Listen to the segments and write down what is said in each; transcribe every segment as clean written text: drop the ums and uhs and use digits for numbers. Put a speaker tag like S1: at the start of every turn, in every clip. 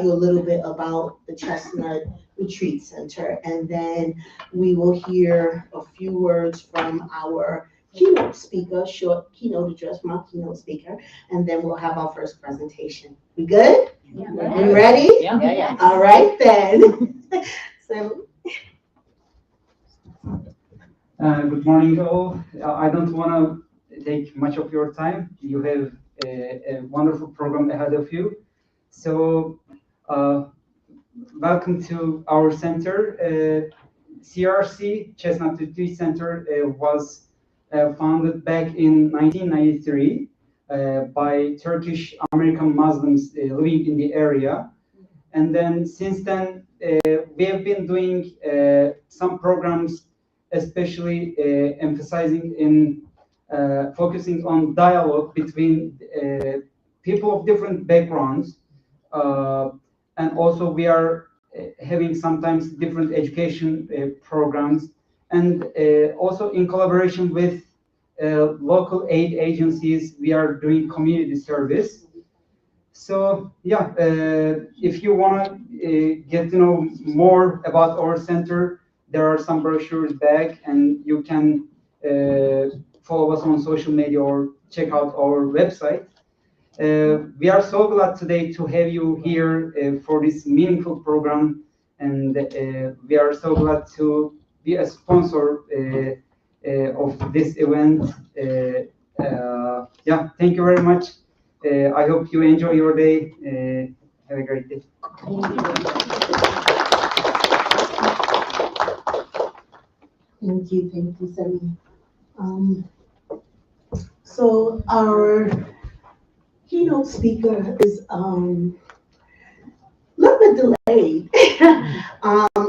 S1: you a little bit about the Chestnut Retreat Center, and then we will hear a few words from our keynote speaker, short keynote address from our keynote speaker, and then we'll have our first presentation. We good?
S2: Yeah.
S1: You ready?
S2: Yeah.
S1: All right then. So.
S3: Good morning, all. I don't want to take much of your time. You have a wonderful program ahead of you. So, welcome to our center. CRC, Chestnut Retreat Center, was founded back in 1993 by Turkish American Muslims living in the area. And then since then, we have been doing some programs, especially emphasizing in focusing on dialogue between people of different backgrounds. And also we are having sometimes different education programs, and also in collaboration with local aid agencies, we are doing community service. So yeah, if you want to get to know more about our center, there are some brochures back, and you can follow us on social media or check out our website. We are so glad today to have you here for this meaningful program, and we are so glad to be a sponsor of this event. Yeah, thank you very much. I hope you enjoy your day. Have a great day.
S1: Thank you, Sammy. So our keynote speaker is a little bit delayed.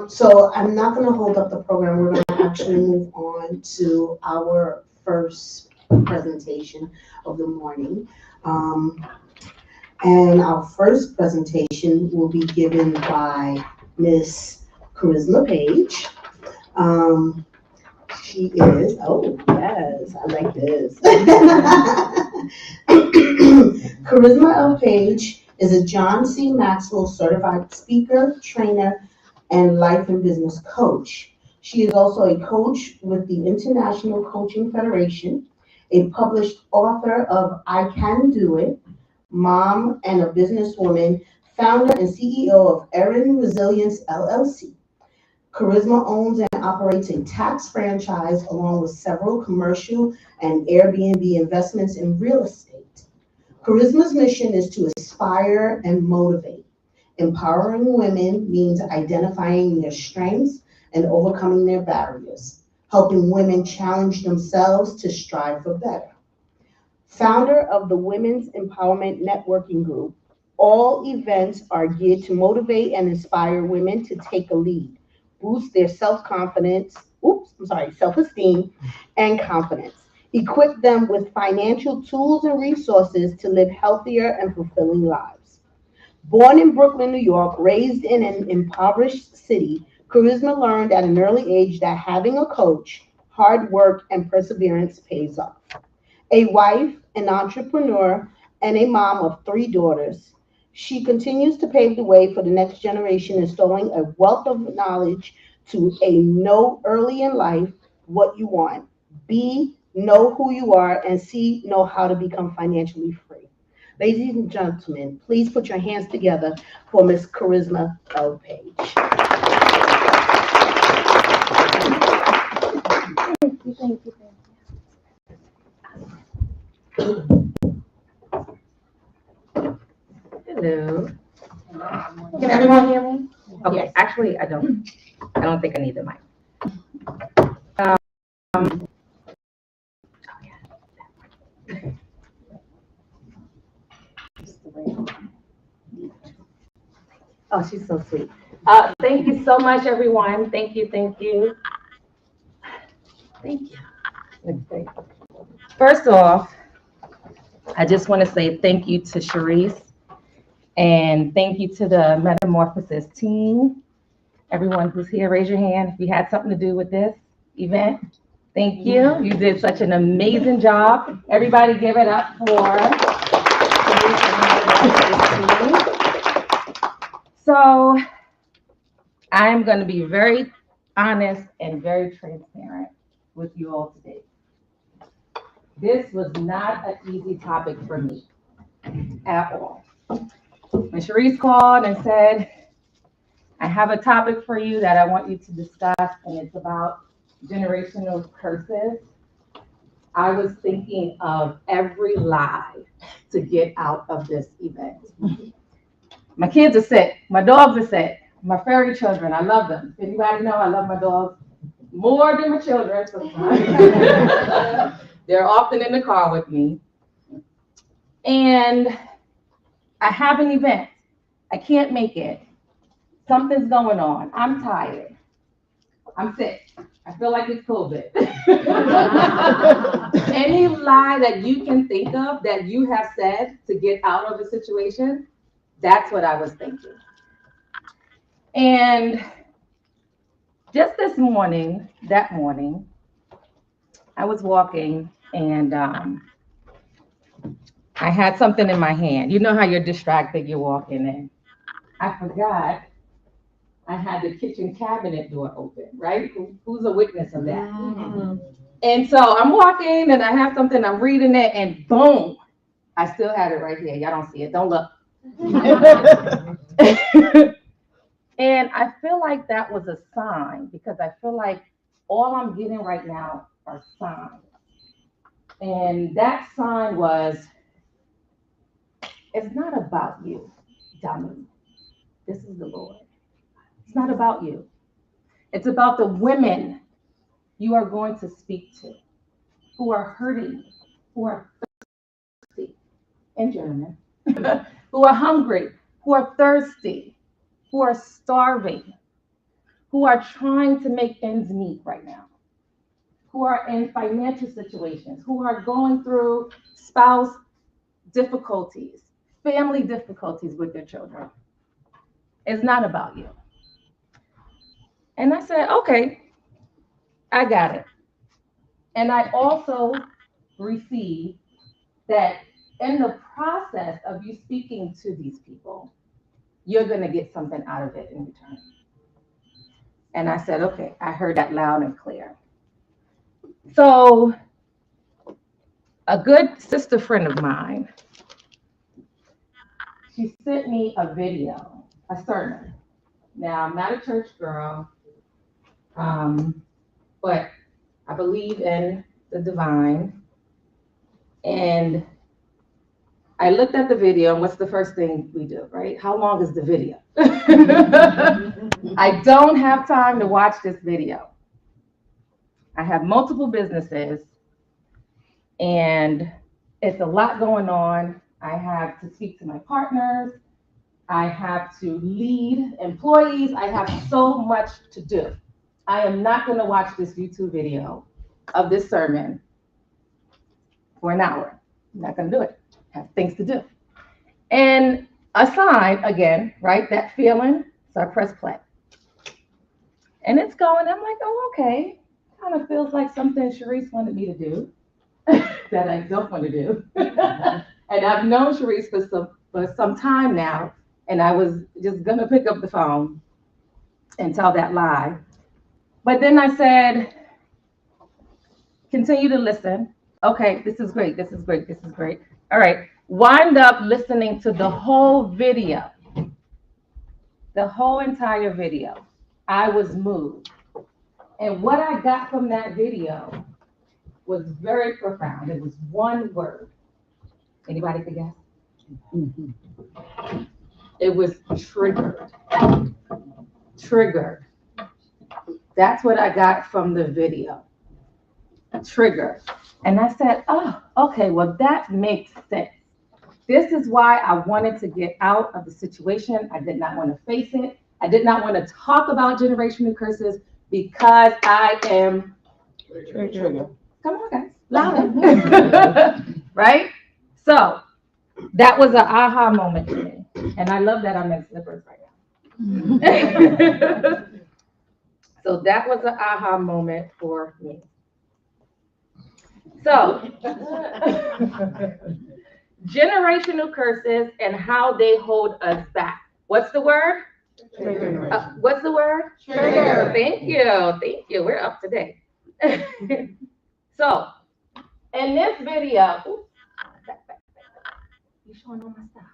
S1: So I'm not going to hold up the program. We're going to actually move on to our first presentation of the morning. And our first presentation will be given by Miss Karisma Page. She is, oh yes, I like this. Karisma L. Page is a John C. Maxwell certified speaker, trainer, and life and business coach. She is also a coach with the International Coaching Federation, a published author of I Can Do It, mom and a businesswoman, founder and CEO of Erin Resilience LLC. Karisma owns and operates a tax franchise along with several commercial and Airbnb investments in real estate. Karisma's mission is to inspire and motivate. Empowering women means identifying their strengths and overcoming their barriers, helping women challenge themselves to strive for better. Founder of the Women's Empowerment Networking Group, all events are geared to motivate and inspire women to take a lead, boost their self-esteem and confidence, equip them with financial tools and resources to live healthier and fulfilling lives. Born in Brooklyn, New York, raised in an impoverished city, Karisma learned at an early age that having a coach, hard work, and perseverance pays off. A wife, an entrepreneur, and a mom of 3 daughters, she continues to pave the way for the next generation, installing a wealth of knowledge to know early in life what you want, B, know who you are, and C, know how to become financially free. Ladies and gentlemen, please put your hands together for Miss Karisma L. Page. Thank you.
S2: Hello. Can everyone hear me? Okay, yes. Actually, I don't think I need the mic. Oh, she's so sweet. Thank you so much, everyone. Thank you. First off, I just want to say thank you to Sharice, and thank you to the Metamorphosis team. Everyone who's here, raise your hand if you had something to do with this event. Thank you. You did such an amazing job. Everybody give it up for Sharice and the Metamorphosis team. So I'm going to be very honest and very transparent with you all today. This was not an easy topic for me at all. When Sharice called and said, I have a topic for you that I want you to discuss, and it's about generational curses, I was thinking of every lie to get out of this event. My kids are sick. My dogs are sick. My furry children, I love them. If anybody know, I love my dogs more than my children sometimes. They're often in the car with me. And I have an event. I can't make it. Something's going on. I'm tired. I'm sick. I feel like it's COVID. Any lie that you can think of that you have said to get out of the situation, that's what I was thinking. And just this morning, that morning, I was walking and I had something in my hand. You know how you're distracted, you're walking and I forgot I had the kitchen cabinet door open, right? Who's a witness of that? Mm-hmm. And so I'm walking and I have something, I'm reading it and boom, I still had it right here. Y'all don't see it, don't look. And I feel like that was a sign because I feel like all I'm getting right now are signs. And that sign was, it's not about you, dummy. This is the Lord. It's not about you. It's about the women you are going to speak to who are hurting, who are thirsty, in German, who are hungry, who are thirsty, who are starving, who are trying to make ends meet right now, who are in financial situations, who are going through spouse difficulties, family difficulties with their children. It's not about you. And I said, okay, I got it. And I also received that in the process of you speaking to these people, you're going to get something out of it in return. And I said, okay, I heard that loud and clear. So a good sister friend of mine, she sent me a video, a sermon. Now, I'm not a church girl, but I believe in the divine. And I looked at the video, and what's the first thing we do, right? How long is the video? I don't have time to watch this video. I have multiple businesses, and it's a lot going on. I have to speak to my partners. I have to lead employees. I have so much to do. I am not going to watch this YouTube video of this sermon for an hour. I'm not going to do it. I have things to do. And a sign, again, right, that feeling, so I press play. And it's going, I'm like, oh, okay. Kind of feels like something Sharice wanted me to do that I don't want to do. And I've known Sharice for some time now, and I was just going to pick up the phone and tell that lie. But then I said, continue to listen. Okay, this is great, this is great, this is great. All right, wind up listening to the whole video, the whole entire video. I was moved. And what I got from that video was very profound. It was one word. Anybody could guess? Mm-hmm. It was triggered. Triggered. That's what I got from the video. Triggered. And I said, oh, okay, well, that makes sense. This is why I wanted to get out of the situation. I did not want to face it. I did not want to talk about generational curses because I am triggered. Come on, guys, louder. Right? So that was an aha moment for me. And I love that I'm in slippers right now. So that was an aha moment for me. So, generational curses and how they hold us back. What's the word?
S1: Trigger.
S2: What's the word?
S1: Trigger.
S2: Thank you. We're up to date. So, in this video, you showing all my stuff.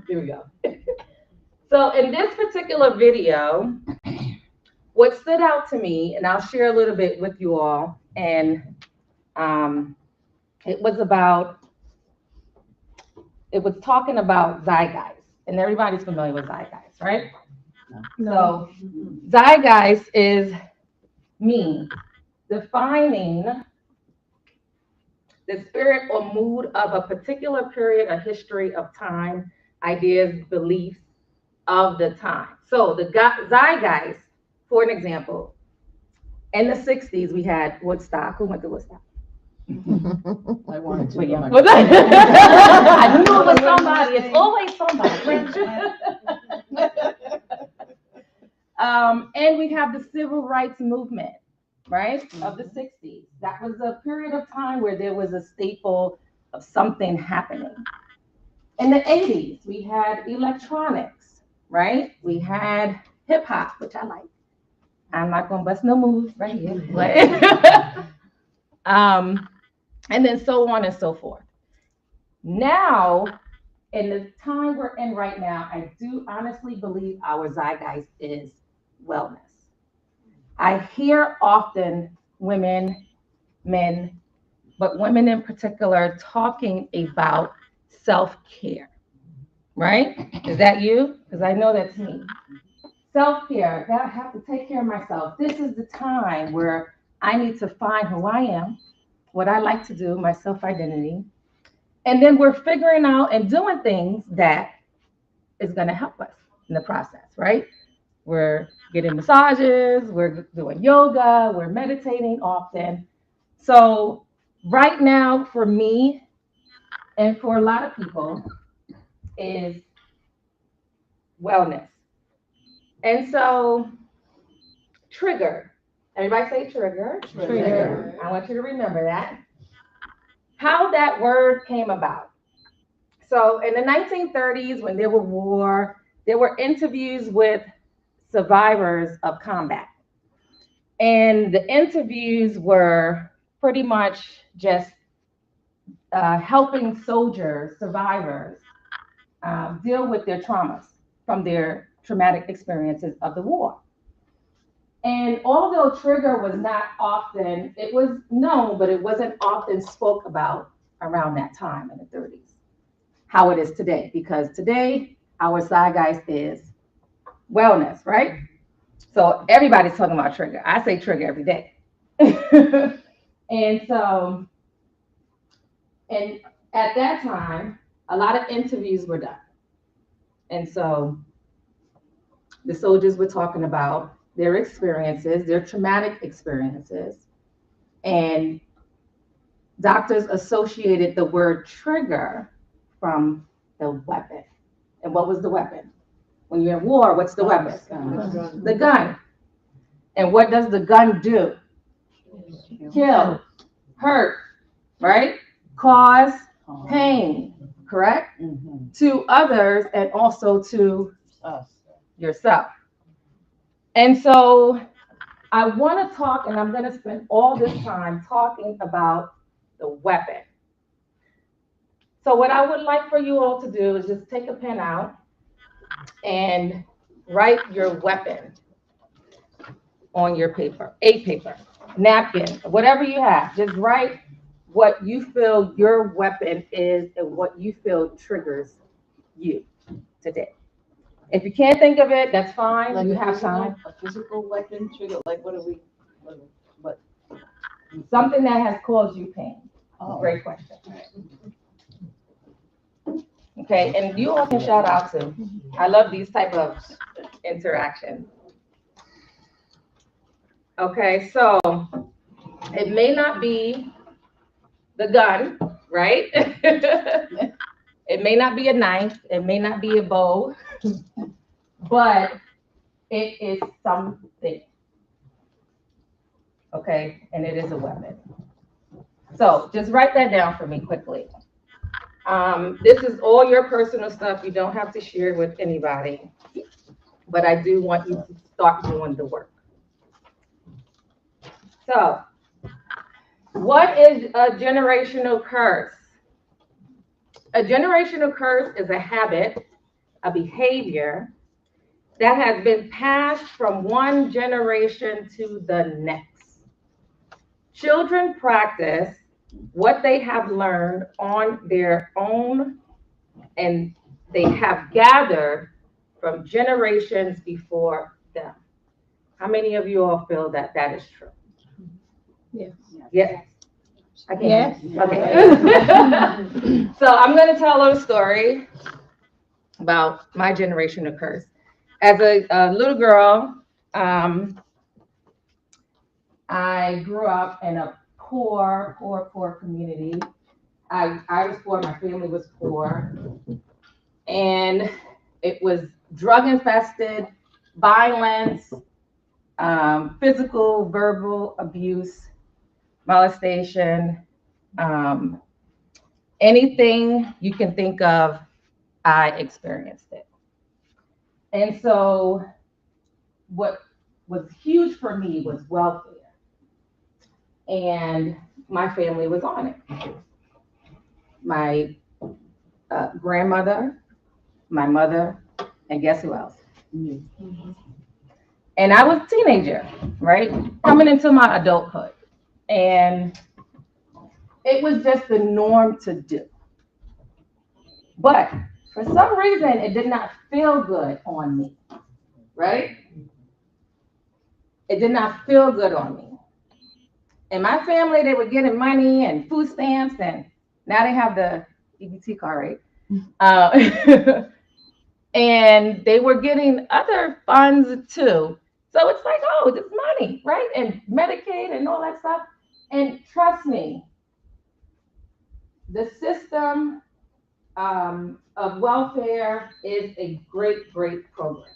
S2: Here we go. So, in this particular video, what stood out to me, and I'll share a little bit with you all, and it was talking about zeitgeist, and everybody's familiar with zeitgeist, right? So zeitgeist is me defining the spirit or mood of a particular period or history of time, ideas, beliefs of the time. So the zeitgeist, for an example, in the 60s, we had Woodstock. Who went to Woodstock?
S4: I wanted to.
S2: Wait, yeah. I knew it was somebody. It's always somebody. And we have the civil rights movement, right, of the 60s. That was a period of time where there was a staple of something happening. In the 80s, we had electronics, right? We had hip hop, which I like. I'm not gonna bust no moves right here. But and then so on and so forth. Now, in the time we're in right now, I do honestly believe our zeitgeist is wellness. I hear often women, men, but women in particular talking about self-care, right? Is that you? Because I know that's me. Self-care, I have to take care of myself. This is the time where I need to find who I am, what I like to do, my self-identity. And then we're figuring out and doing things that is going to help us in the process, right? We're getting massages, we're doing yoga, we're meditating often. So right now for me and for a lot of people is wellness. And so trigger, everybody say trigger.
S1: Trigger.
S2: I want you to remember that. How that word came about. So in the 1930s, when there were war, there were interviews with survivors of combat. And the interviews were pretty much just helping soldiers, survivors, deal with their traumas from their traumatic experiences of the war. And although trigger was not often, it was known, but it wasn't often spoke about around that time in the 30s, how it is today. Because today, our zeitgeist is wellness, right? So everybody's talking about trigger. I say trigger every day. And so, and at that time, a lot of interviews were done. And so the soldiers were talking about their experiences, their traumatic experiences, and doctors associated the word trigger from the weapon. And what was the weapon? When you're in war, what's the weapon? The gun. And what does the gun do? Kill, hurt, right? Cause pain, correct? To others and also to yourself. And so I want to talk, and I'm going to spend all this time talking about the weapon. So what I would like for you all to do is just take a pen out and write your weapon on your paper, a paper, napkin, whatever you have. Just write what you feel your weapon is and what you feel triggers you today. If you can't think of it, that's fine.
S4: Like
S2: you have time.
S4: A physical weapon trigger, like what are we? What?
S2: Something that has caused you pain.
S4: Oh.
S2: Great question. Okay, and you all can shout out too. I love these type of interactions. Okay, so it may not be the gun, right? It may not be a knife, it may not be a bow, but it is something. Okay, and it is a weapon. So just write that down for me quickly. This is all your personal stuff. You don't have to share with anybody, but I do want you to start doing the work. So, what is a generational curse? A generational curse is a habit, a behavior that has been passed from one generation to the next. Children practice what they have learned on their own and they have gathered from generations before them. How many of you all feel that that is true?
S4: Yes.
S2: Yes. I
S4: Yes.
S2: can't. Okay. So I'm going to tell a story about my generational curse. As a little girl, I grew up in a poor community. I was poor, my family was poor, and it was drug infested, violence, physical, verbal abuse, molestation, anything you can think of, I experienced it. And so what was huge for me was welfare. And my family was on it. My grandmother, my mother, and guess who else? Me. And I was a teenager, right? Coming into my adulthood. And it was just the norm to do. But for some reason, it did not feel good on me, right? It did not feel good on me. And my family, they were getting money and food stamps, and now they have the EBT card, right? And they were getting other funds too. So it's like, oh, this money, right? And Medicaid and all that stuff. And trust me, the system of welfare is a great, great program.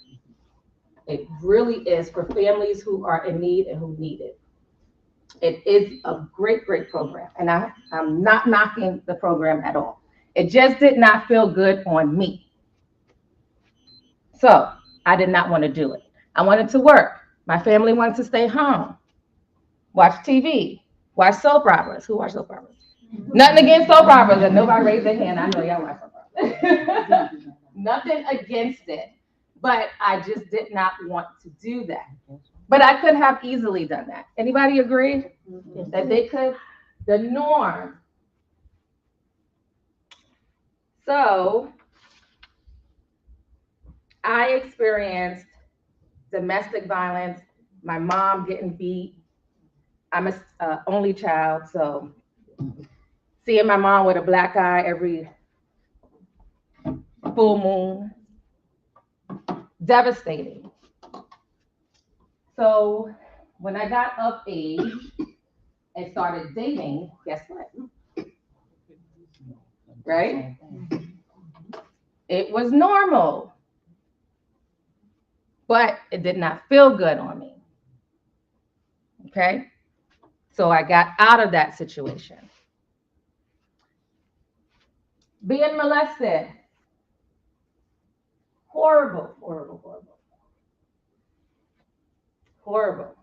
S2: It really is for families who are in need and who need it. It is a great, great program. And I'm not knocking the program at all. It just did not feel good on me. So I did not want to do it. I wanted to work. My family wanted to stay home, watch TV, watch soap operas. Who watch soap operas? Nothing against soap operas. And nobody raised their hand. I know y'all watch soap operas. Nothing against it. But I just did not want to do that. But I could have easily done that. Anybody agree that they could? The norm. So I experienced domestic violence, my mom getting beat. I'm a only child, so seeing my mom with a black eye every full moon, devastating. So when I got of age and started dating, guess what? Right? It was normal, but it did not feel good on me. Okay? So I got out of that situation. Being molested. Horrible, horrible, horrible. Horrible.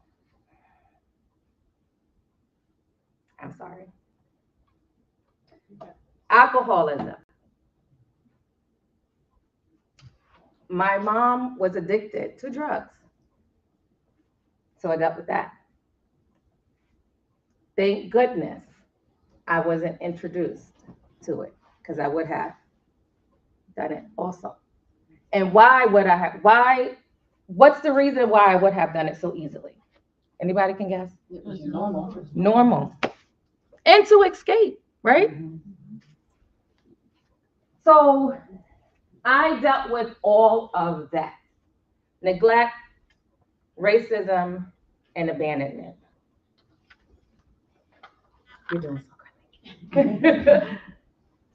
S2: I'm sorry. Alcoholism. My mom was addicted to drugs. So I dealt with that. Thank goodness I wasn't introduced to it because I would have done it also. And why would I have, what's the reason why I would have done it so easily? Anybody can guess?
S4: It was normal.
S2: Normal. And to escape, right? So I dealt with all of that. Neglect, racism, and abandonment. You're doing so good.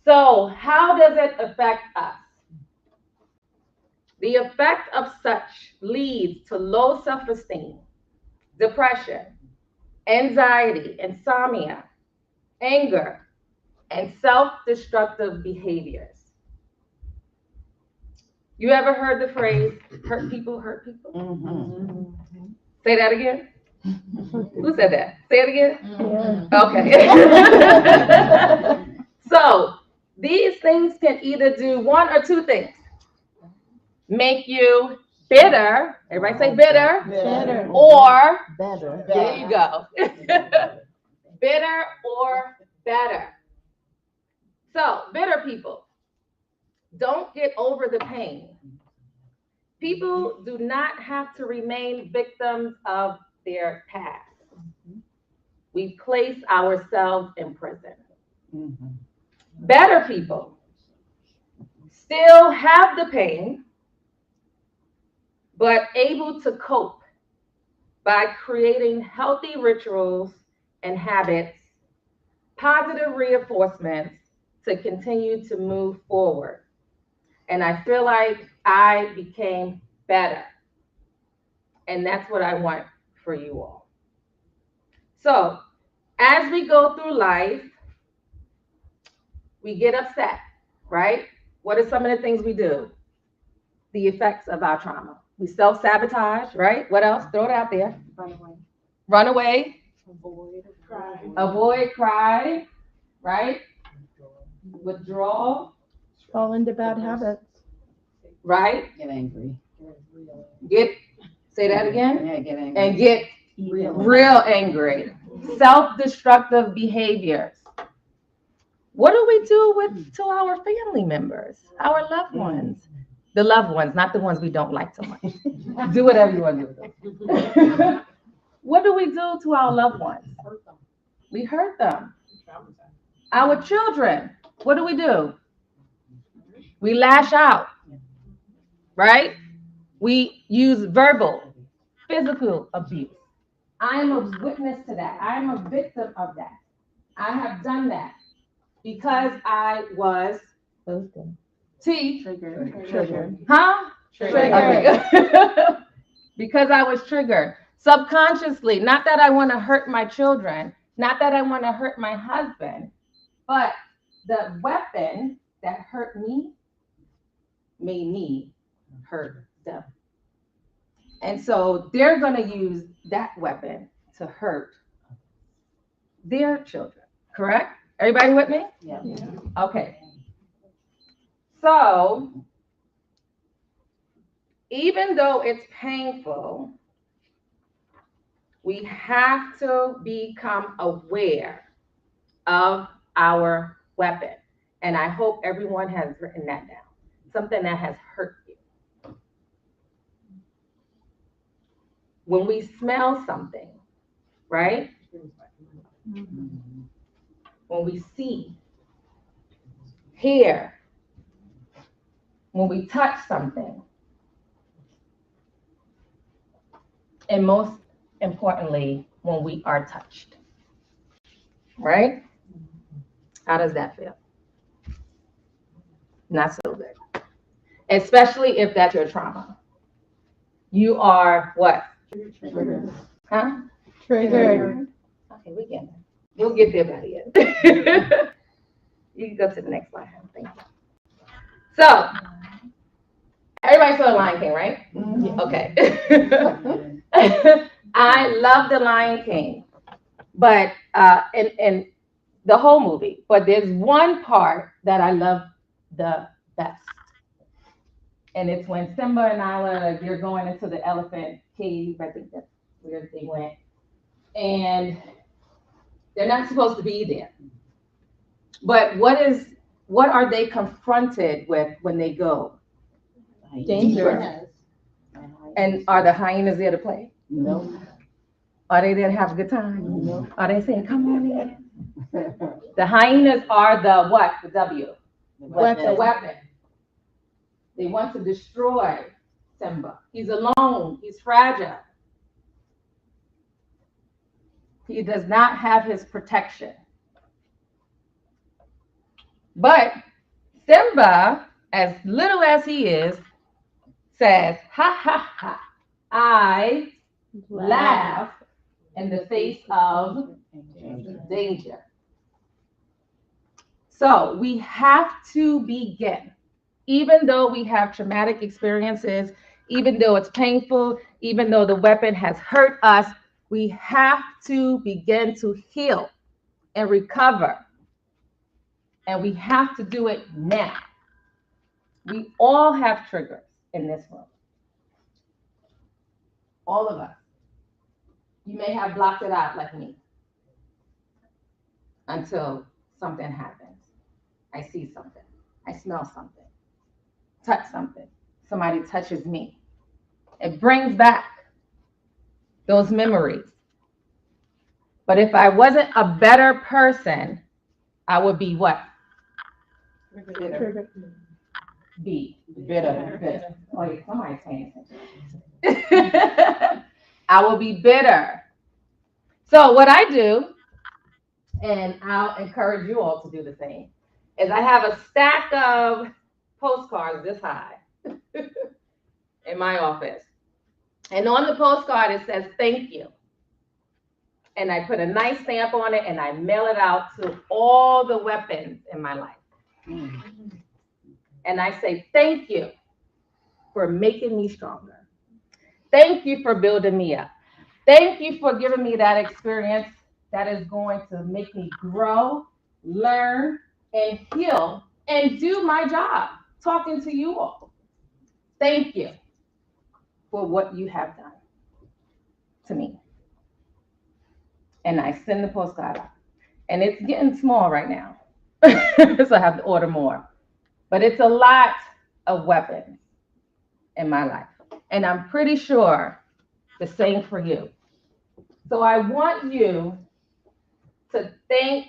S2: So how does it affect us? The effect of such leads to low self-esteem, depression, anxiety, insomnia, anger, and self-destructive behaviors. You ever heard the phrase, hurt people hurt people?
S4: Mm-hmm.
S2: Say that again. Who said that? Say it again.
S4: Yeah.
S2: Okay. So these things can either do one or two things. Make you bitter. Everybody say bitter.
S4: Better.
S2: Or,
S4: Better.
S2: there you go. Bitter or better. So, bitter people, don't get over the pain. People do not have to remain victims of their past. We place ourselves in prison. Better people still have the pain, but able to cope by creating healthy rituals and habits, positive reinforcements to continue to move forward. And I feel like I became better. And that's what I want for you all. So, as we go through life, we get upset, right? What are some of the things we do? The effects of our trauma. We self-sabotage, right? What else? Throw it out there. Run away. Avoid, cry, right? Withdraw.
S4: Fall into bad habits.
S2: Right?
S5: Get angry.
S2: Say that again.
S5: Yeah, get angry.
S2: And get real angry. Self-destructive behaviors. What do we do to our family members, our loved ones? The loved ones, not the ones we don't like so much. Do whatever you want to do with them. What do we do to our loved ones? We hurt them. Our children, what do? We lash out, right? We use verbal, physical abuse. I am a witness to that. I am a victim of that. I have done that because I was
S4: Triggered.
S2: Huh? Triggered. Because I was triggered subconsciously. Not that I want to hurt my children, not that I want to hurt my husband, but the weapon that hurt me made me hurt them. And so they're going to use that weapon to hurt their children. Correct? Everybody with me?
S5: Yeah.
S2: Okay. So, even though it's painful, we have to become aware of our weapon. And I hope everyone has written that down. Something that has hurt you. When we smell something, right? When we see, hear, when we touch something, and most importantly, when we are touched, right? How does that feel? Not so good. Especially if that's your trauma. You are what?
S4: Triggered.
S2: Huh?
S4: Triggered.
S2: Okay, we get there. We'll get there by the end. You can go to the next slide. Thank you. So, everybody saw The Lion King, right? Okay. I love The Lion King, but and the whole movie. But there's one part that I love the best, and it's when Simba and Nala, they're going into the elephant cave. I think that's where they went, and they're not supposed to be there. But what are they confronted with when they go?
S4: Danger.
S2: And are the hyenas there to play?
S5: No.
S2: Are they there to have a good time?
S5: No.
S2: Are they saying, come on in? The hyenas are the what? The W.
S4: Weapon.
S2: The weapon. They want to destroy Simba. He's alone. He's fragile. He does not have his protection. But Simba, as little as he is, says, ha ha ha, I laugh in the face of danger. So we have to begin, even though we have traumatic experiences, even though it's painful, even though the weapon has hurt us, we have to begin to heal and recover. And we have to do it now. We all have triggers in this room. All of us. You may have blocked it out like me until something happens. I see something. I smell something. Touch something. Somebody touches me. It brings back those memories. But if I wasn't a better person, I would be what?
S4: Bitter.
S2: Be bitter. Bitter. Oh, yeah, somebody's paying attention. I will be bitter. So what I do, and I'll encourage you all to do the same, is I have a stack of postcards this high in my office. And on the postcard, it says, thank you. And I put a nice stamp on it and I mail it out to all the weapons in my life. And I say, thank you for making me stronger. Thank you for building me up. Thank you for giving me that experience that is going to make me grow, learn, and heal, and do my job talking to you all. Thank you for what you have done to me. And I send the postcard out. And it's getting small right now. So I have to order more. But it's a lot of weapons in my life. And I'm pretty sure the same for you. So I want you to thank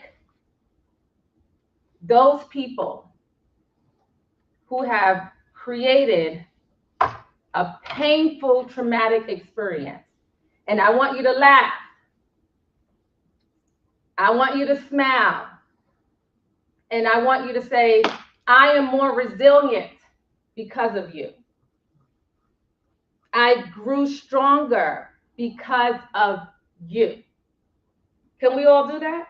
S2: those people who have created a painful, traumatic experience. And I want you to laugh. I want you to smile. And I want you to say, I am more resilient because of you. I grew stronger because of you. Can we all do that?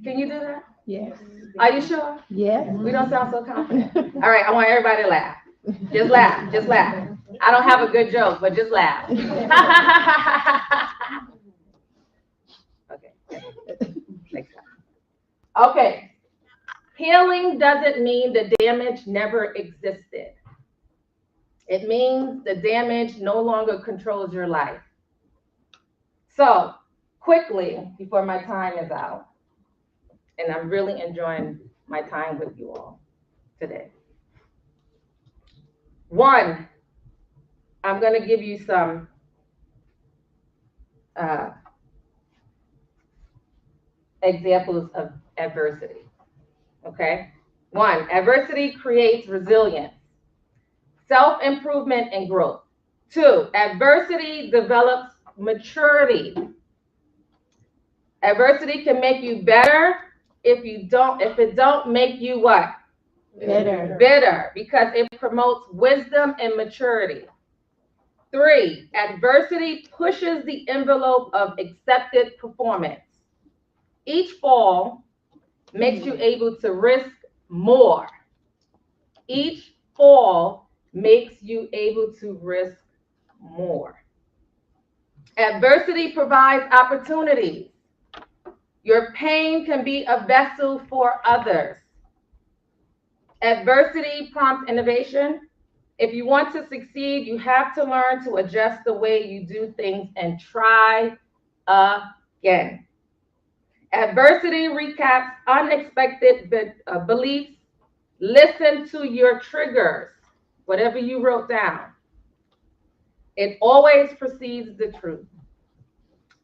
S2: Can you do that?
S4: Yes.
S2: Are you sure?
S4: Yes.
S2: We don't sound so confident. All right, I want everybody to laugh. Just laugh, just laugh. I don't have a good joke, but just laugh. Okay. Next time. Okay. Healing doesn't mean the damage never existed. It means the damage no longer controls your life. So, quickly, before my time is out, and I'm really enjoying my time with you all today. One, I'm going to give you some examples of adversity. Okay? One, adversity creates resilience, self-improvement, and growth. Two, adversity develops maturity. Adversity can make you better if it don't make you what?
S4: Bitter.
S2: Bitter, because it promotes wisdom and maturity. Three, adversity pushes the envelope of accepted performance. Each fall makes you able to risk more. Each fall makes you able to risk more. Adversity provides opportunities. Your pain can be a vessel for others. Adversity prompts innovation. If you want to succeed, you have to learn to adjust the way you do things and try again. Adversity recaps unexpected beliefs. Listen to your triggers, whatever you wrote down. It always precedes the truth.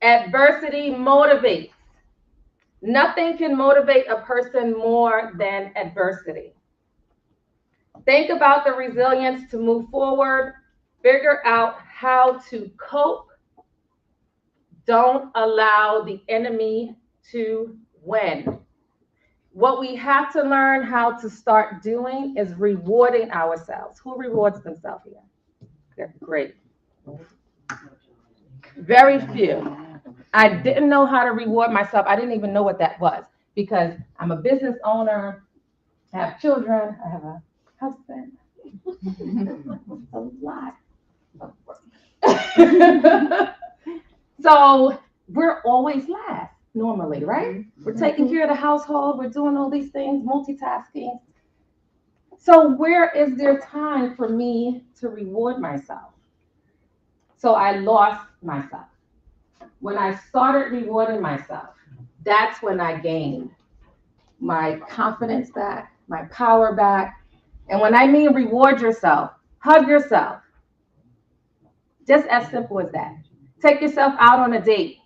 S2: Adversity motivates. Nothing can motivate a person more than adversity. Think about the resilience to move forward. Figure out how to cope. Don't allow the enemy to win. What we have to learn how to start doing is rewarding ourselves. Who rewards themselves here? Great. Very few. I didn't know how to reward myself. I didn't even know what that was. because I'm a business owner, I have children, I have a husband. It's a lot of work. So we're always last normally, right? We're taking care of the household, we're doing all these things, multitasking. So where is there time for me to reward myself? So I lost myself. When I started rewarding myself, that's when I gained my confidence back, my power back. And when I mean reward yourself, hug yourself. Just as simple as that. Take yourself out on a date.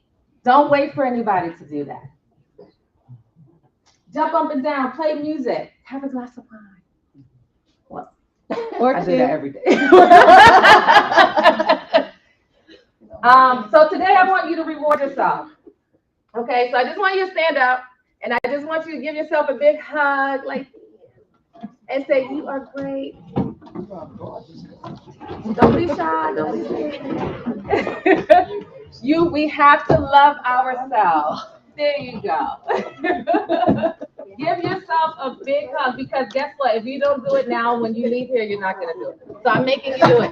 S2: Don't wait for anybody to do that. Jump up and down, play music, have a glass of wine. Well,
S4: Or
S2: I do
S4: two.
S2: that every day. So today I want you to reward yourself. Okay, so I just want you to stand up and I just want you to give yourself a big hug, like, and say, you are great. Don't be shy, don't be scared. We have to love ourselves. There you go. Give yourself a big hug because guess what? If you don't do it now, when you leave here, you're not going to do it. So I'm making you do it.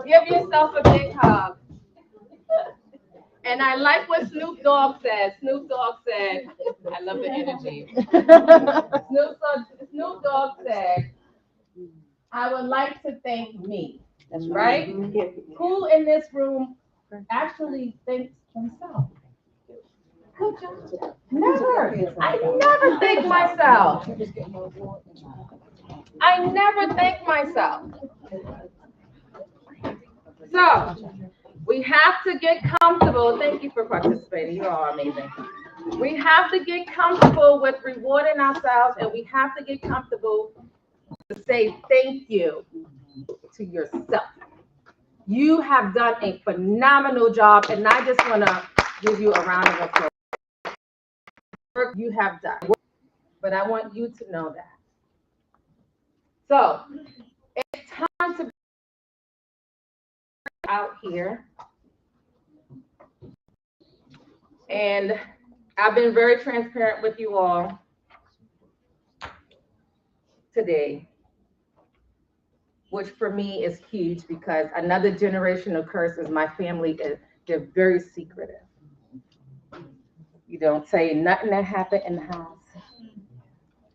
S2: Give yourself a big hug. And I like what Snoop Dogg said. Snoop Dogg said, I love the energy. Snoop Dogg said, I would like to thank me. That's right. Who in this room actually thanks themselves? Good job. Never. I never thank myself. I never thank myself. So we have to get comfortable. Thank you for participating. You are amazing. We have to get comfortable with rewarding ourselves, and we have to get comfortable to say thank you to yourself. You have done a phenomenal job, and I just want to give you a round of applause. Work you have done, but I want you to know that. So it's time to be out here, and I've been very transparent with you all today, which for me is huge because another generational curse is my family they're very secretive. You don't say nothing that happened in the house.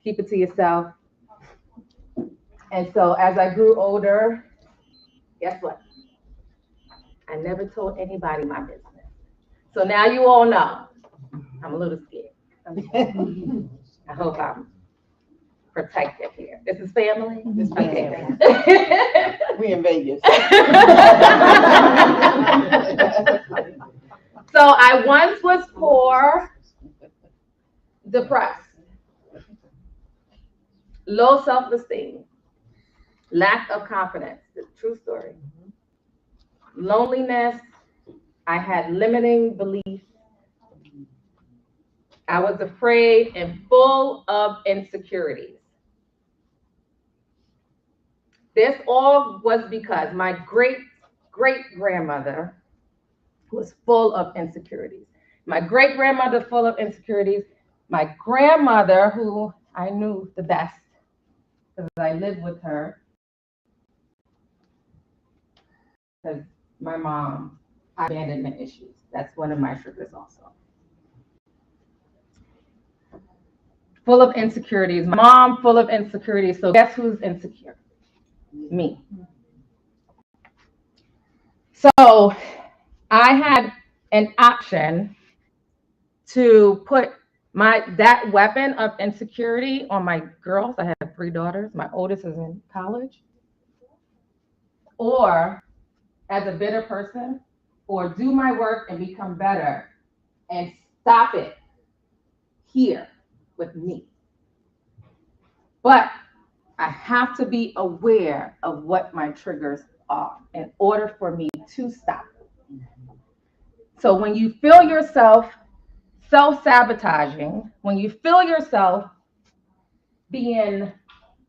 S2: Keep it to yourself. And so as I grew older, guess what? I never told anybody my business. So now you all know. I'm a little scared. I hope I'm protected here. This is family?
S4: This
S2: Okay.
S4: We in Vegas.
S2: So I once was poor, depressed, low self-esteem, lack of confidence, the true story. Loneliness, I had limiting beliefs. I was afraid and full of insecurities. This all was because my great-great-grandmother was full of insecurities. My great-grandmother full of insecurities. My grandmother, who I knew the best because I lived with her, because my mom, abandonment issues. That's one of my triggers also. Full of insecurities. My mom full of insecurities. So guess who's insecure? Me. So I had an option to put that weapon of insecurity on my girls. I have 3 daughters. My oldest is in college. Or as a bitter person, or do my work and become better and stop it here with me. But I have to be aware of what my triggers are in order for me to stop. So when you feel yourself self-sabotaging, when you feel yourself being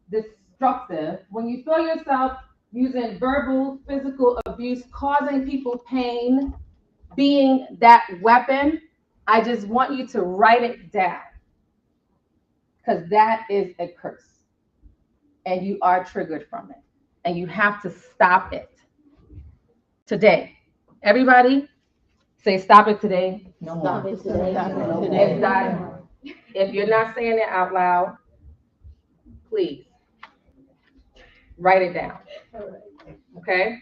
S2: destructive, when you feel yourself using verbal, physical abuse, causing people pain, being that weapon, I just want you to write it down, because that is a curse and you are triggered from it and you have to stop it today. Everybody say, stop it today. No more.
S4: Stop it today.
S1: Stop it
S4: No
S1: today.
S2: It's
S4: more.
S2: done. If you're not saying it out loud, please write it down. Okay?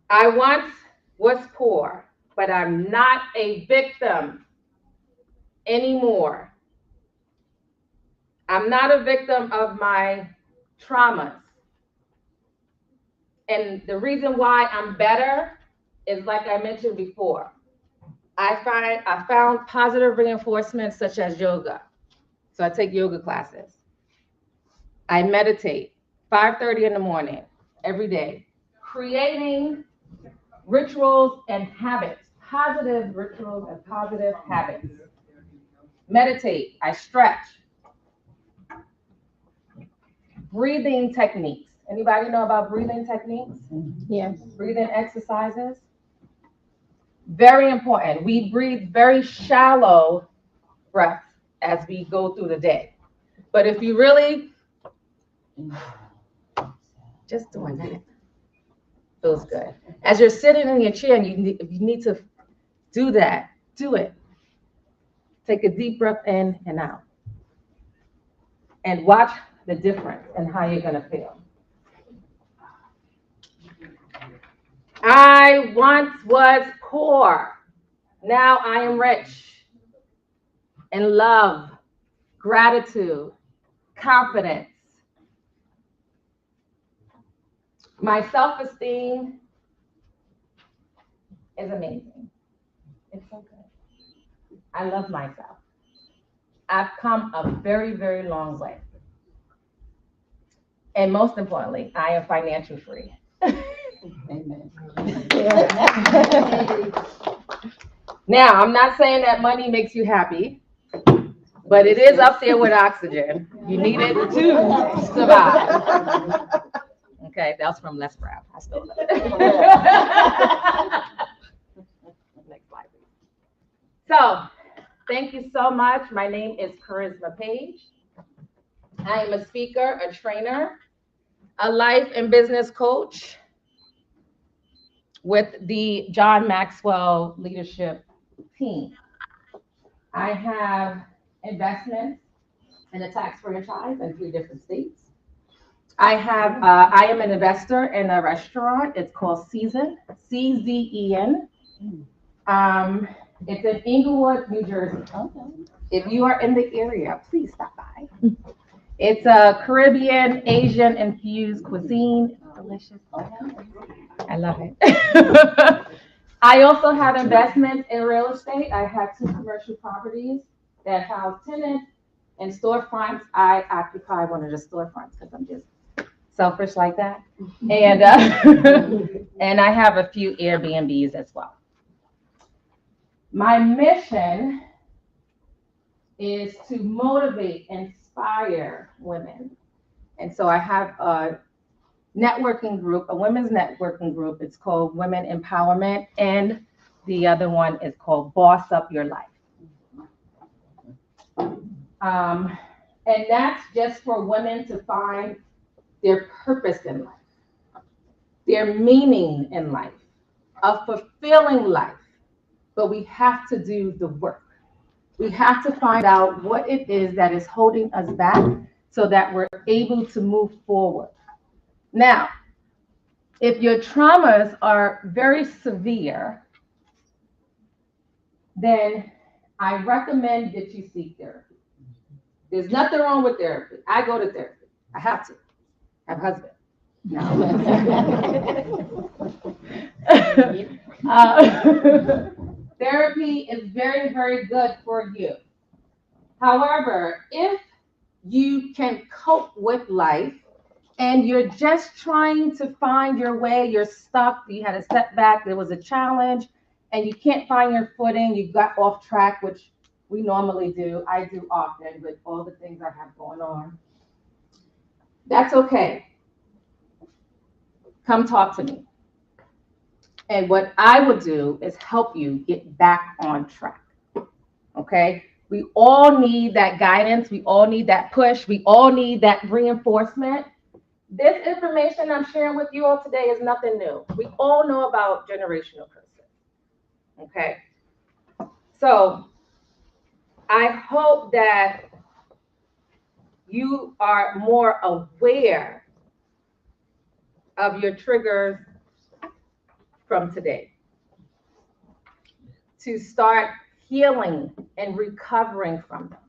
S2: I once was poor, but I'm not a victim anymore. I'm not a victim of my traumas. And the reason why I'm better is, like I mentioned before, I found positive reinforcement such as yoga. So I take yoga classes. I meditate 5:30 in the morning every day, creating rituals and habits, positive rituals and positive habits. Meditate, I stretch. Breathing techniques. Anybody know about breathing techniques?
S4: Yes.
S2: Breathing exercises. Very important. We breathe very shallow breaths as we go through the day. But if you really just doing that feels good. As you're sitting in your chair and if you need to do that, do it. Take a deep breath in and out. And watch the difference in how you're going to feel. I once was poor. Now I am rich in love, gratitude, confidence. My self-esteem is amazing. It's so good. I love myself. I've come a very, very long way. And most importantly, I am financially free.
S1: Amen.
S2: Now, I'm not saying that money makes you happy, but it is up there with oxygen. You need it to survive. Okay, that was from Les Brown. I stole that. Next slide, please. So, thank you so much. My name is Karisma Page. I am a speaker, a trainer, a life and business coach with the John Maxwell leadership team. I have investments in a tax franchise in 3 different states. I am an investor in a restaurant. It's called Season, CZEN. It's in Inglewood, New Jersey. If you are in the area, please stop by. It's a Caribbean, Asian infused cuisine. Delicious. I love it. I also have investments in real estate. I have 2 commercial properties that house tenants and storefronts. I occupy one of the storefronts because I'm just selfish like that. And and I have a few Airbnbs as well. My mission is to motivate, inspire women. And so I have a networking group, a women's networking group. It's called Women Empowerment. And the other one is called Boss Up Your Life. And that's just for women to find their purpose in life, their meaning in life, a fulfilling life. But we have to do the work. We have to find out what it is that is holding us back so that we're able to move forward. Now, if your traumas are very severe, then I recommend that you seek therapy. There's nothing wrong with therapy. I go to therapy. I have to. I have a husband. No. Therapy is very, very good for you. However, if you can cope with life and you're just trying to find your way, you're stuck, you had a setback, there was a challenge, and you can't find your footing, you got off track, which we normally do, I do often with all the things I have going on. That's okay. Come talk to me. And what I will do is help you get back on track. Okay? We all need that guidance. We all need that push. We all need that reinforcement. This information I'm sharing with you all today is nothing new. We all know about generational curses. Okay? So I hope that you are more aware of your triggers from today to start healing and recovering from them.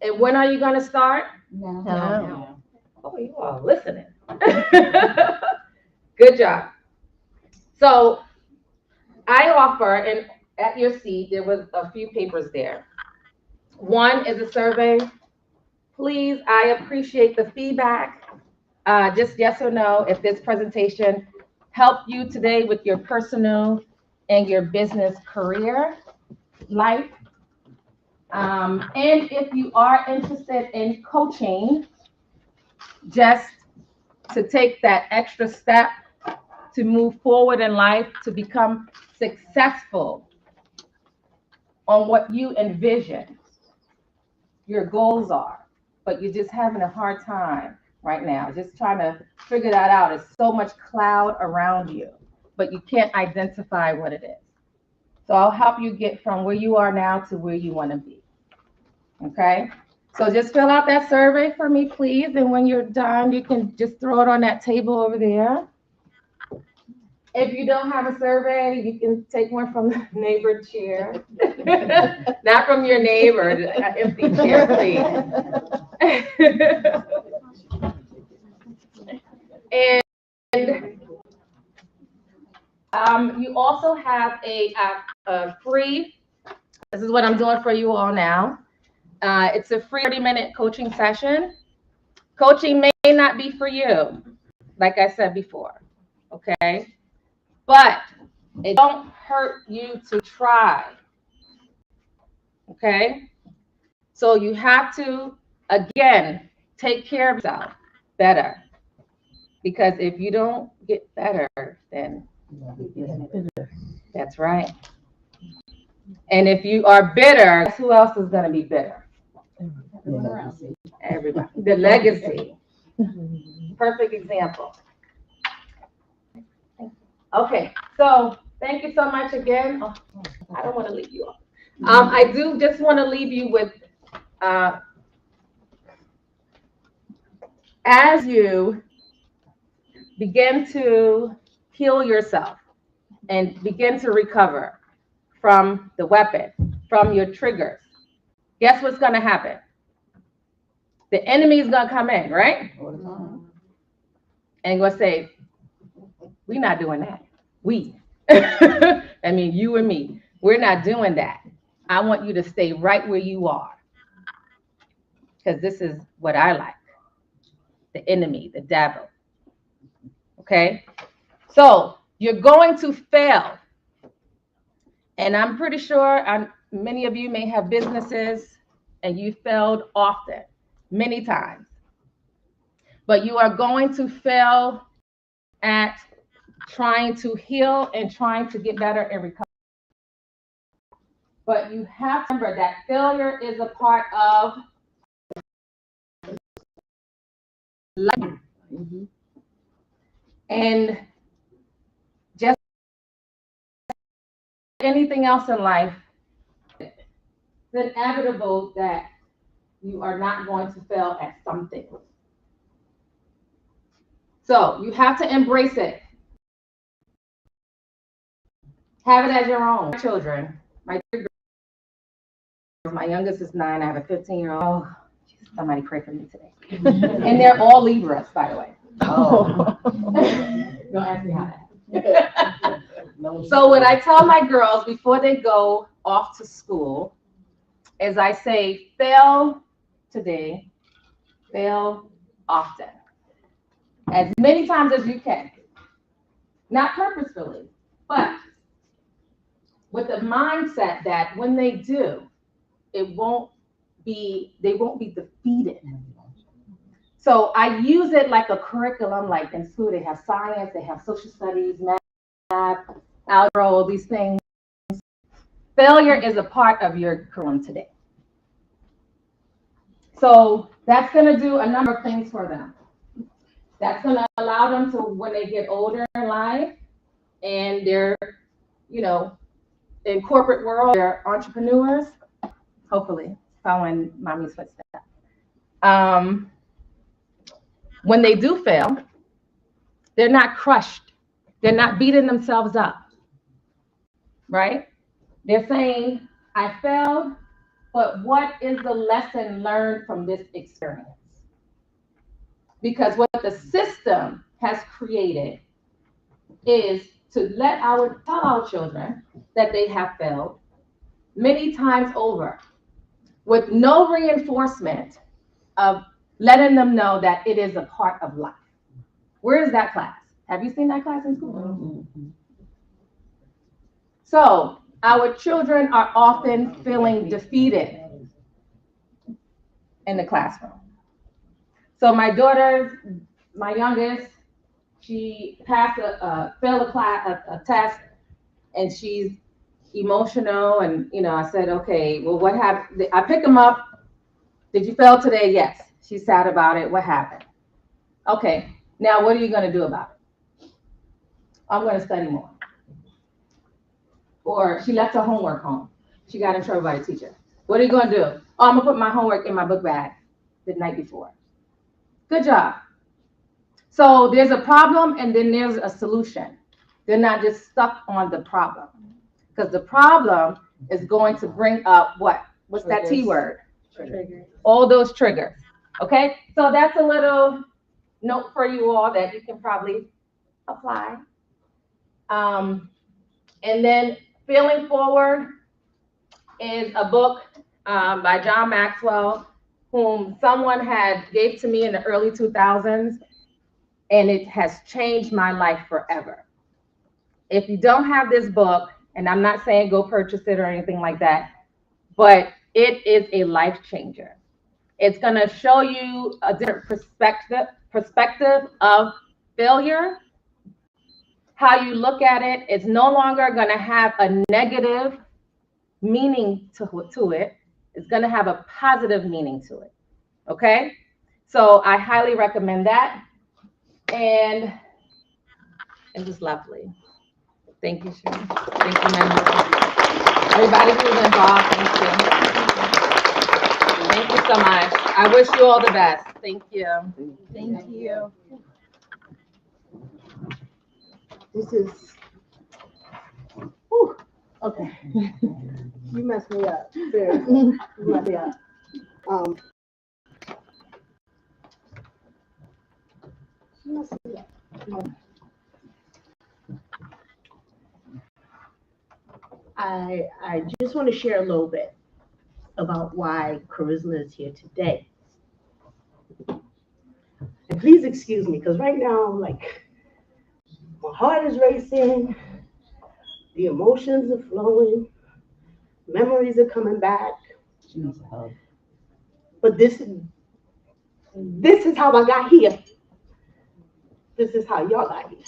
S2: And when are you going to start?
S4: No.
S2: Oh, you are listening. Good job. So I offer, and at your seat, there was a few papers there. One is a survey. Please, I appreciate the feedback. Just yes or no, if this presentation helped you today with your personal and your business career life. And if you are interested in coaching, just to take that extra step to move forward in life, to become successful on what you envision your goals are, but you're just having a hard time right now, just trying to figure that out. There's so much cloud around you, but you can't identify what it is. So I'll help you get from where you are now to where you want to be. Okay? So just fill out that survey for me, please. And when you're done, you can just throw it on that table over there. If you don't have a survey, you can take one from the neighbor chair. Not from your neighbor, an empty chair, please. And you also have a free, this is what I'm doing for you all now. It's a free 30-minute coaching session. Coaching may not be for you, like I said before, okay? But it don't hurt you to try, okay? So you have to, again, take care of yourself better. Because if you don't get better, then that's right. And if you are bitter, who else is going to be bitter? Everybody. The legacy. Perfect example. Okay, so thank you so much again. Oh, I don't want to leave you off. I do just want to leave you with, as you begin to heal yourself and begin to recover from the weapon, from your triggers, guess what's going to happen? The enemy is going to come in, right? And going to say, we're not doing that. We. I mean, you and me. We're not doing that. I want you to stay right where you are. Because this is what I like. The enemy, the devil. Okay? So you're going to fail. And I'm pretty sure many of you may have businesses and you failed often, many times. But you are going to fail at trying to heal and trying to get better and recover. But you have to remember that failure is a part of life. And just anything else in life, it's inevitable that you are not going to fail at something. So you have to embrace it. Have it as your own. Children, my three girls, my youngest is 9. I have a 15-year-old. Oh, somebody pray for me today. And they're all Libras, by the way. Oh. Don't ask me how that. So what I tell my girls before they go off to school is I say, fail today, fail often. As many times as you can. Not purposefully, but with the mindset that when they do, they won't be defeated. So I use it like a curriculum, like in school, they have science, they have social studies, math, algebra, all these things. Failure is a part of your curriculum today. So that's going to do a number of things for them. That's going to allow them to, when they get older in life and they're, you know, in corporate world, they're entrepreneurs, hopefully following mommy's footsteps. When they do fail, they're not crushed. They're not beating themselves up, right? They're saying, I failed, but what is the lesson learned from this experience? Because what the system has created is to tell our children that they have failed many times over with no reinforcement of letting them know that it is a part of life. Where is that class? Have you seen that class in school? Mm-hmm. So our children are often feeling defeated in the classroom. So my daughter, my youngest, she failed a test, and she's emotional. And I said, okay, well, what happened? I pick them up. Did you fail today? Yes. She's sad about it. What happened? Okay. Now, what are you going to do about it? I'm going to study more. Or she left her homework home. She got in trouble by the teacher. What are you going to do? Oh, I'm going to put my homework in my book bag the night before. Good job. So there's a problem and then there's a solution. They're not just stuck on the problem. Because the problem is going to bring up what? What's triggers. That T word? Triggers. All those triggers. Okay? So that's a little note for you all that you can probably apply. And then Feeling Forward is a book by John Maxwell, whom someone gave to me in the early 2000s, and it has changed my life forever. If you don't have this book, and I'm not saying go purchase it or anything like that, but it is a life changer. It's going to show you a different perspective of failure, how you look at it. It's no longer going to have a negative meaning to it. It's going to have a positive meaning to it. Okay? So I highly recommend that. And it was lovely. Thank you, Sharon. Thank you, Madam. Everybody who's involved, thank you. Thank you so much. I wish you all the best. Thank you.
S4: Thank you.
S1: This is, whew, okay. You messed me up. Seriously. You messed me up. You messed me up. I just want to share a little bit about why Karisma is here today. And please excuse me, because right now, like, my heart is racing, the emotions are flowing, memories are coming back. But this is how I got here. This is how y'all got here.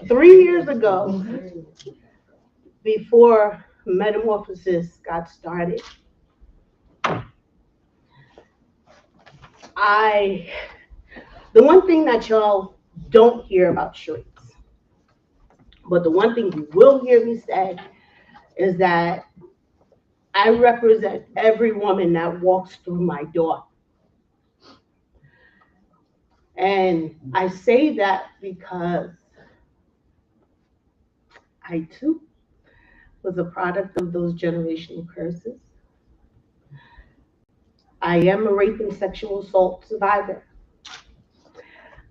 S1: 3 years ago, before Metamorphosis got started, the one thing that y'all don't hear about Sharice, but the one thing you will hear me say is that I represent every woman that walks through my door. And I say that because I too was a product of those generational curses. I am a rape and sexual assault survivor.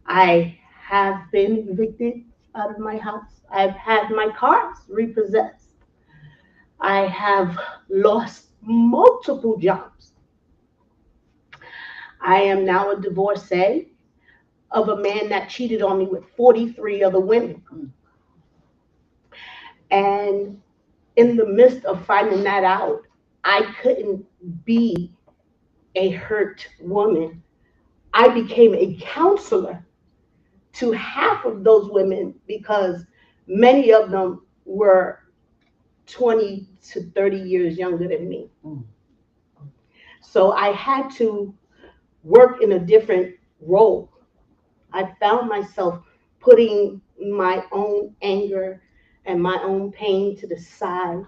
S1: I have been evicted out of my house. I've had my cars repossessed. I have lost multiple jobs. I am now a divorcee of a man that cheated on me with 43 other women. And in the midst of finding that out, I couldn't be a hurt woman. I became a counselor to half of those women because many of them were 20 to 30 years younger than me. So I had to work in a different role. I found myself putting my own anger and my own pain to the side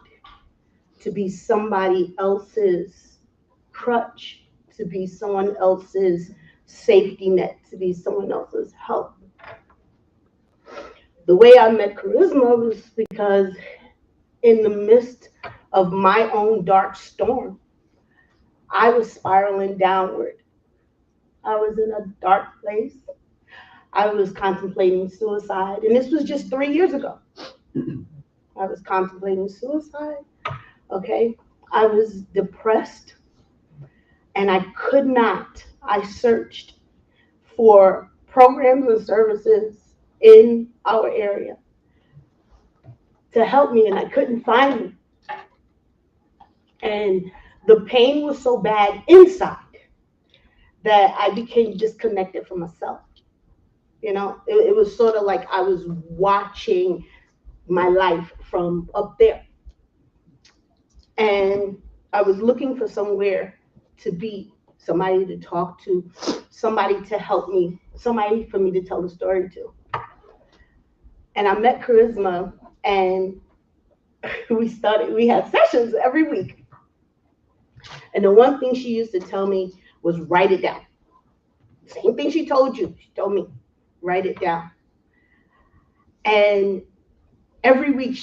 S1: to be somebody else's crutch, to be someone else's safety net, to be someone else's help. The way I met Karisma was because in the midst of my own dark storm, I was spiraling downward. I was in a dark place. I was contemplating suicide, and this was just 3 years ago. I was contemplating suicide, okay? I was depressed, and I could not. I searched for programs and services in our area to help me, and I couldn't find them. And the pain was so bad inside that I became disconnected from myself. You know, it was sort of like I was watching my life from up there. And I was looking for somewhere to be, somebody to talk to, somebody to help me, somebody for me to tell the story to. And I met Karisma, and we had sessions every week. And the one thing she used to tell me was write it down. Same thing she told you, she told me, write it down. And every week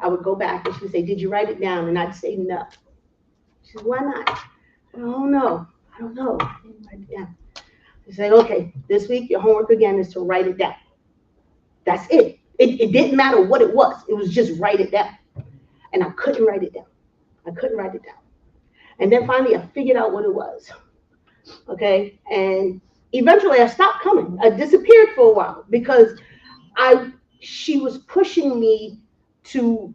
S1: I would go back and she would say, did you write it down? And I'd say no. She said, why not? I don't know. I didn't write it down. She said, okay, this week your homework again is to write it down. That's it. It didn't matter what it was. It was just write it down. And I couldn't write it down. And then finally I figured out what it was. Okay. And eventually I stopped coming. I disappeared for a while because she was pushing me to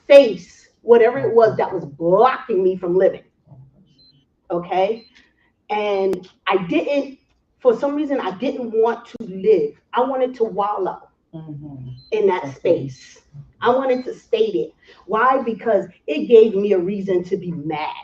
S1: face whatever it was that was blocking me from living. Okay. And for some reason, I didn't want to live. I wanted to wallow in that space. I wanted to stay there. Why? Because it gave me a reason to be mad.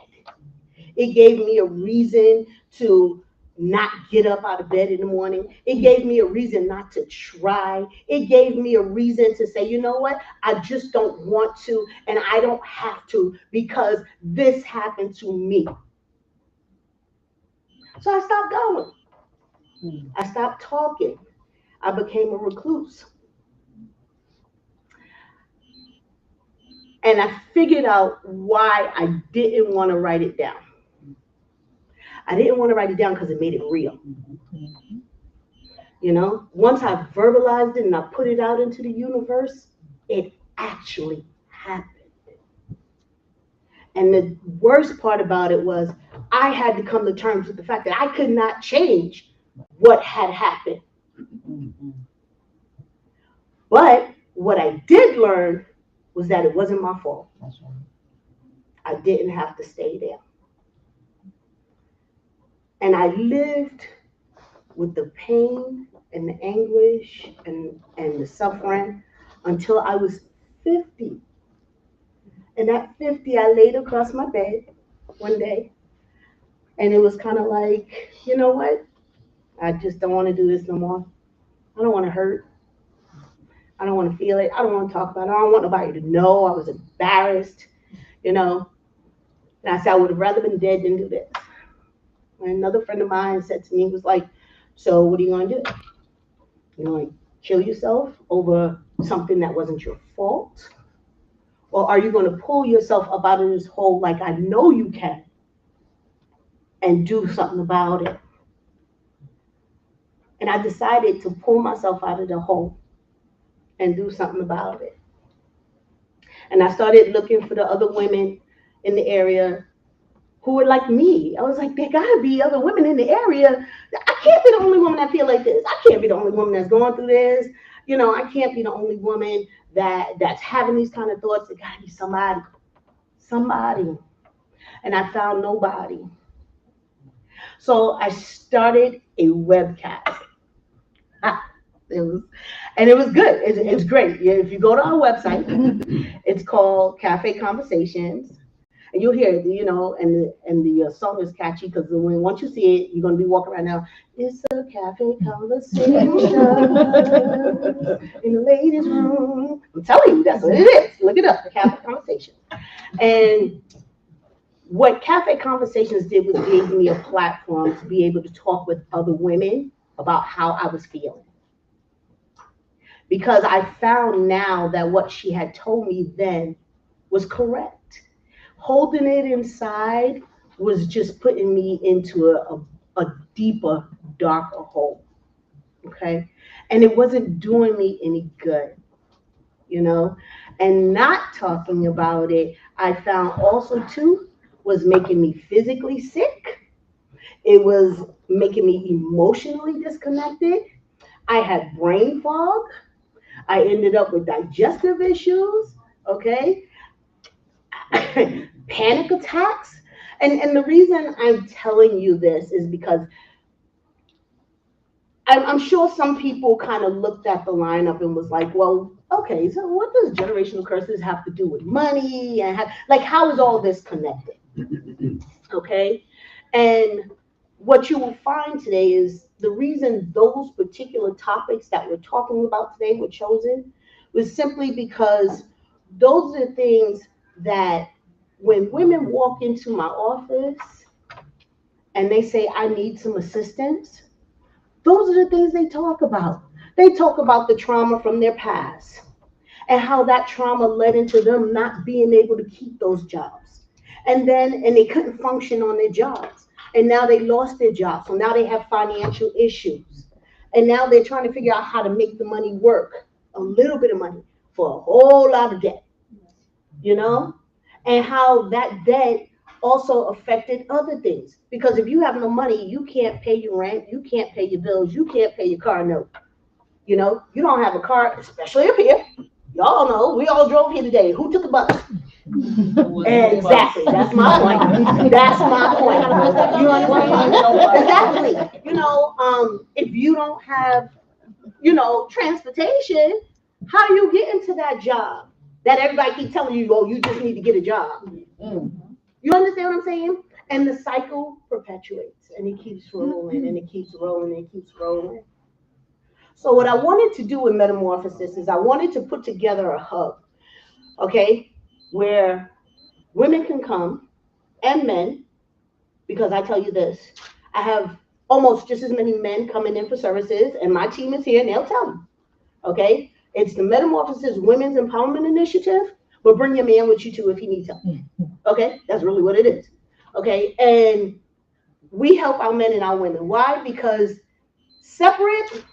S1: It gave me a reason to not get up out of bed in the morning. It gave me a reason not to try. It gave me a reason to say, you know what? I just don't want to, and I don't have to because this happened to me. So I stopped going. I stopped talking. I became a recluse. And I figured out why I didn't want to write it down. I didn't want to write it down because it made it real. You know, once I verbalized it and I put it out into the universe, it actually happened. And the worst part about it was I had to come to terms with the fact that I could not change what had happened. But what I did learn was that it wasn't my fault. I didn't have to stay there. And I lived with the pain and the anguish and the suffering until I was 50. And at 50, I laid across my bed one day, and it was kind of like, you know what? I just don't want to do this no more. I don't want to hurt. I don't want to feel it. I don't want to talk about it. I don't want nobody to know. I was embarrassed, you know. And I said, I would have rather been dead than do this. And another friend of mine said to me, was like, so what are you going to do? You going to kill yourself over something that wasn't your fault? Or are you going to pull yourself up out of this hole like I know you can and do something about it? And I decided to pull myself out of the hole and do something about it. And I started looking for the other women in the area who were like me. I was like, there gotta be other women in the area. I can't be the only woman that feel like this. I can't be the only woman that's going through this. You know, I can't be the only woman that's having these kind of thoughts. There gotta be somebody. And I found nobody. So I started a webcast. And it was good. It's great. If you go to our website, it's called Cafe Conversations. And you'll hear it, and the song is catchy because once you see it, you're gonna be walking around now. It's a cafe conversation in the ladies' room. I'm telling you, that's what it is. Look it up, the Cafe Conversation. And what Cafe Conversations did was gave me a platform to be able to talk with other women about how I was feeling. Because I found now that what she had told me then was correct. Holding it inside was just putting me into a deeper, darker hole. Okay. And it wasn't doing me any good, and not talking about it, I found also too was making me physically sick. It was making me emotionally disconnected. I had brain fog. I ended up with digestive issues. Okay. Panic attacks. And the reason I'm telling you this is because I'm sure some people kind of looked at the lineup and was like, well, okay, so what does generational curses have to do with money? And how is all this connected? Okay. And what you will find today is the reason those particular topics that we're talking about today were chosen was simply because those are the things that when women walk into my office and they say, I need some assistance, those are the things they talk about. They talk about the trauma from their past and how that trauma led into them not being able to keep those jobs. And they couldn't function on their jobs. And now they lost their jobs. So now they have financial issues. And now they're trying to figure out how to make the money work. A little bit of money for a whole lot of debt. And how that debt also affected other things. Because if you have no money, you can't pay your rent, you can't pay your bills, you can't pay your car note. You don't have a car, especially up here. Y'all know, we all drove here today. Who took a bus? Exactly. That's my point. That's my point. You understand? Exactly. If you don't have, transportation, how do you get into that job that everybody keep telling you, oh, you just need to get a job? You understand what I'm saying? And the cycle perpetuates and it keeps rolling and it keeps rolling and it keeps rolling. So what I wanted to do with Metamorphosis is I wanted to put together a hub, okay, where women can come and men, because I tell you this, I have almost just as many men coming in for services and my team is here and they'll tell them, okay? It's the Metamorphosis Women's Empowerment Initiative, but bring your man with you too if he needs help. Okay, that's really what it is. Okay, and we help our men and our women. Why? Because separate,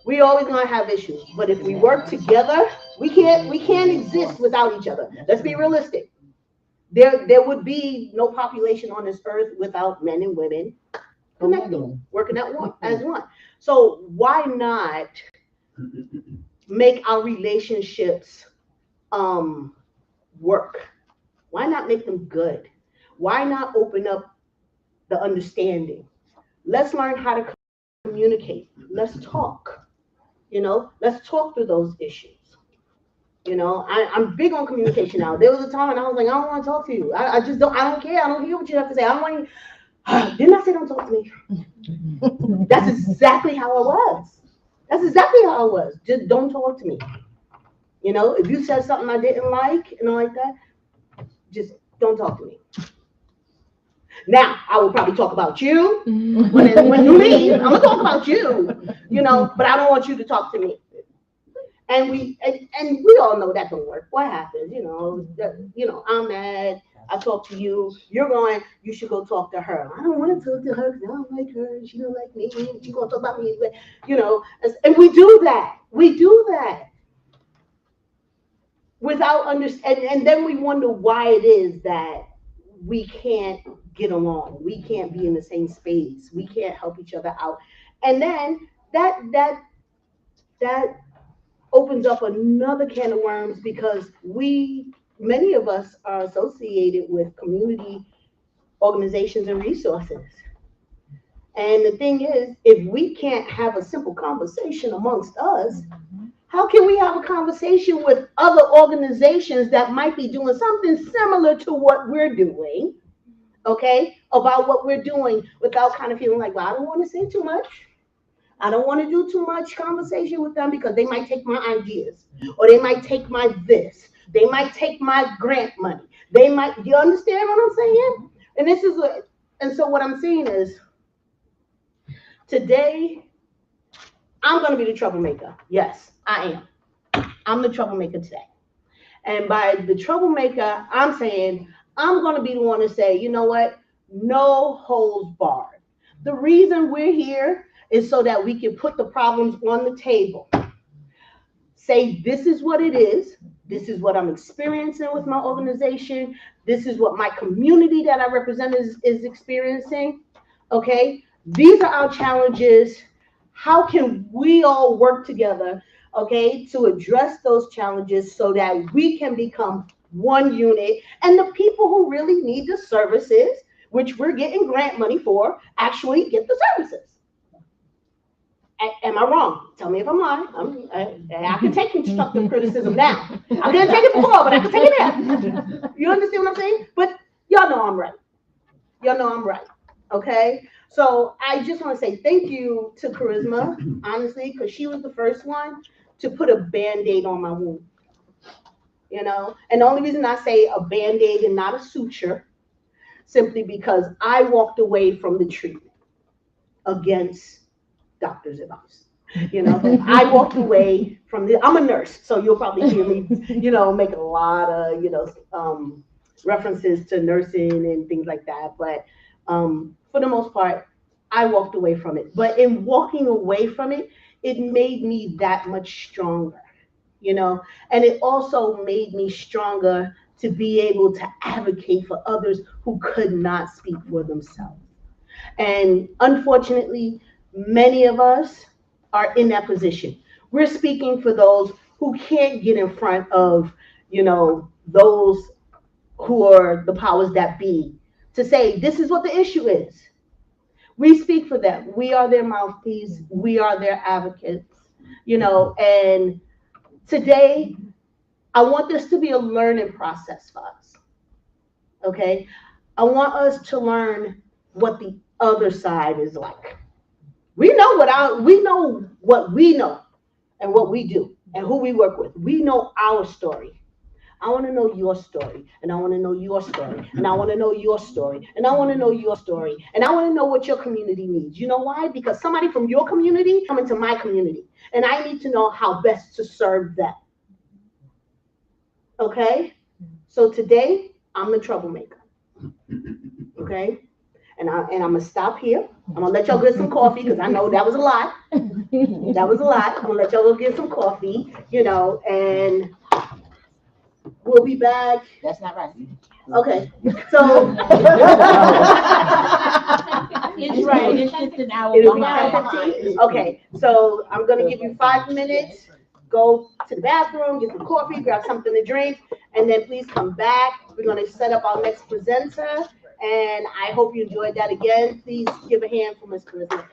S1: we always gonna have issues. But if we work together, we can't exist without each other. Let's be realistic. There would be no population on this earth without men and women connecting, working as one. So why not make our relationships work? Why not make them good? Why not open up the understanding? Let's learn how to communicate. Let's talk. Let's talk through those issues. I'm big on communication now. There was a time when I was like, I don't want to talk to you. I just don't. I don't care. I don't hear what you have to say. I don't want you. Didn't I say don't talk to me? That's exactly how I was. Just don't talk to me. If you said something I didn't like and all like that, just don't talk to me. Now, I will probably talk about you when you leave. I'm gonna talk about you, but I don't want you to talk to me. And we all know that don't work. What happens? I'm mad. I talk to you. You're going. You should go talk to her. I don't want to talk to her because I don't like her. She don't like me. She gonna talk about me anyway. And we do that. Without understanding, and then we wonder why it is that we can't get along. We can't be in the same space. We can't help each other out. And then that opens up another can of worms because many of us are associated with community organizations and resources. And the thing is, if we can't have a simple conversation amongst us, how can we have a conversation with other organizations that might be doing something similar to what we're doing, okay, about what we're doing without kind of feeling like, well, I don't want to say too much. I don't want to do too much conversation with them because they might take my ideas or they might take my this. They might take my grant money. They might, you understand what I'm saying? And this is what, and so what I'm saying is today, I'm going to be the troublemaker. Yes, I am. I'm the troublemaker today. And by the troublemaker, I'm saying I'm going to be the one to say, you know what? No holds barred. The reason we're here is so that we can put the problems on the table. Say, this is what it is. This is what I'm experiencing with my organization. This is what my community that I represent is experiencing. Okay? These are our challenges. How can we all work together, okay, to address those challenges so that we can become one unit and the people who really need the services, which we're getting grant money for, actually get the services? Am I wrong? Tell me if I'm lying. I can take constructive criticism now. I couldn't take it before, but I can take it now. You understand what I'm saying? But y'all know I'm right. Y'all know I'm right. Okay? So I just want to say thank you to Karisma, honestly, because she was the first one to put a Band-Aid on my wound. You know? And the only reason I say a Band-Aid and not a suture, simply because I walked away from the treatment against doctor's advice. You know, I walked away from I'm a nurse, so you'll probably hear me, you know, make a lot of, you know, references to nursing and things like that. But for the most part, I walked away from it. But in walking away from it, it made me that much stronger, you know, and it also made me stronger to be able to advocate for others who could not speak for themselves. And unfortunately, many of us are in that position. We're speaking for those who can't get in front of, you know, those who are the powers that be to say, this is what the issue is. We speak for them. We are their mouthpiece. We are their advocates, you know, and today I want this to be a learning process for us. Okay. I want us to learn what the other side is like. We know what we know and what we do and who we work with. We know our story. I want to know your story, and I want to know your story, and I want to know your story, and I want to know your story, and I want to know what your community needs. You know why? Because somebody from your community come into my community, and I need to know how best to serve them. Okay? So today, I'm the troublemaker. Okay? And I'm gonna stop here. I'm gonna let y'all get some coffee because I know that was a lot. That was a lot. I'm gonna let y'all go get some coffee, you know, and we'll be back.
S4: That's not right.
S1: Okay. So
S4: It's right. It's just an hour
S1: it'll be
S4: behind.
S1: 10:15. Okay. So I'm gonna give you 5 minutes. Go to the bathroom, get some coffee, grab something to drink, and then please come back. We're gonna set up our next presenter. And I hope you enjoyed that again. Please give a hand for Ms. Karisma.